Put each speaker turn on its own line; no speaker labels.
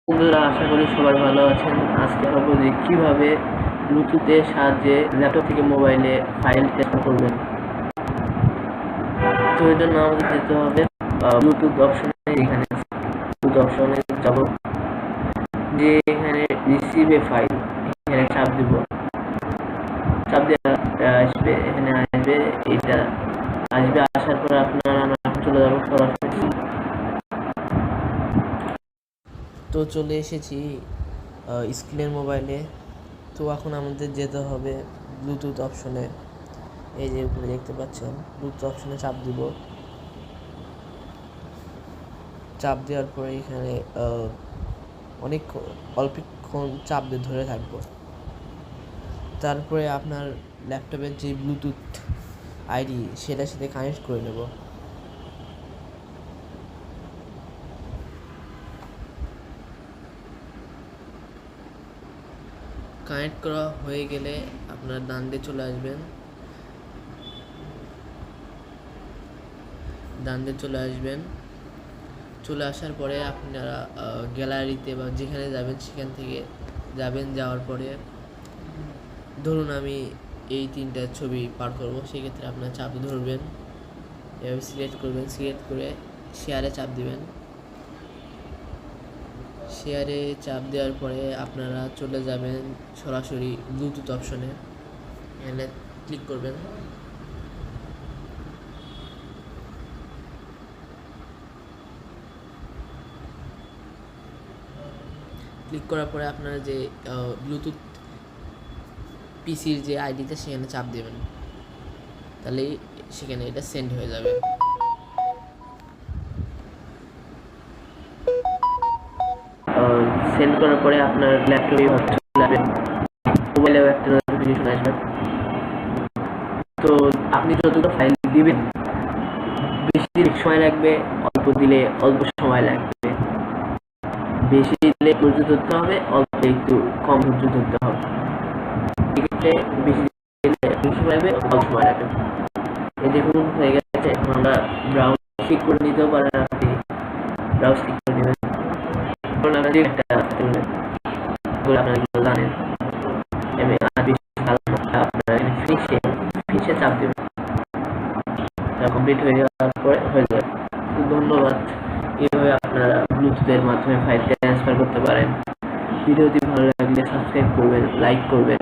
বন্ধুরা, আশা করি সবাই ভালো আছেন। আজকে ভাববো যে কিভাবে ব্লুটুথের সাহায্যে ল্যাপটপ থেকে মোবাইলে ফাইল ট্রান্সফার করবেন। তো এর জন্য আমাদের যেতে হবে ব্লুটুথ অপশনে। এখানে ব্লুটুথ অপশনে যাব, যে এখানে রিসিভ এ ফাইল, এখানে চাপ দিব। চাপ দিয়ে আসবে, এখানে আসবে, এটা আসবে। আসার পর আমরা চলে যাবো সরাসরি। তো চলে এসেছি স্ক্রিনের মোবাইলে। তো এখন আমাদের যেতে হবে ব্লুটুথ অপশনে। এই যে উপরে দেখতে পাচ্ছেন, ব্লুটুথ অপশনে চাপ দিব। চাপ দেওয়ার পরে এখানে অল্পক্ষণ চাপ দিয়ে ধরে থাকবো। তারপরে আপনার ল্যাপটপের যে ব্লুটুথ আইডি সেটার সাথে কানেক্ট করে নেব। কানেক্ট করা হয়ে গেলে আপনার ডান দিকে চলে আসবেন। চলে আসার পরে আপনারা গ্যালারিতে বা যেখানে যাবেন সেখান থেকে যাওয়ার পরে ধরুন আমি এই 3টা ছবি পার করব, সেক্ষেত্রে আপনার চাপ ধরবেন, এভাবে সিলেক্ট করবেন। সিলেক্ট করে শেয়ারে চাপ দিবেন। শেয়ারে চাপ দেওয়ার পরে আপনারা চলে যাবেন সরাসরি ব্লুটুথ অপশনে। এখানে ক্লিক করবেন। ক্লিক করার পরে আপনারা যে ব্লুটুথ পিসির যে আইডিতে সেখানে চাপ দেবেন, তাহলেই সেখানে এটা সেন্ড হয়ে যাবে। সেন্ড করার পরে আপনার ল্যাপটপে চলে আসবে, মোবাইলেও একটা নোটিফিকেশন আসবে। তো আপনি যতটা ফাইল দিবেন, বেশি দিলে সময় লাগবে, অল্প দিলে অল্প সময় লাগবে। বেশি দিলে ধৈর্য ধরতে হবে, অল্প একটু কম ধৈর্য ধরতে হবে। সেক্ষেত্রে বেশি দিলে বেশি সময় লাগবে, অল্প সময় লাগবে। এই দেখুন হয়ে গেছে। আমরা ব্রাউজ ক্লিক করে নিতেও পারেন, আপনি ব্রাউজ ক্লিক করে নেবেন। আপনারা জানেন আমি আর বেশি ভালো না, আপনারা ফিনিশে চাপ দেবেন। কমপ্লিট হয়ে যাওয়ার পরে হয়ে যাবে। তো ধন্যবাদ। এইভাবে আপনারা ব্লুটুথের মাধ্যমে ফাইল ট্রান্সফার করতে পারেন। ভিডিওটি ভালো লাগলে সাবস্ক্রাইব করবেন, লাইক করবেন।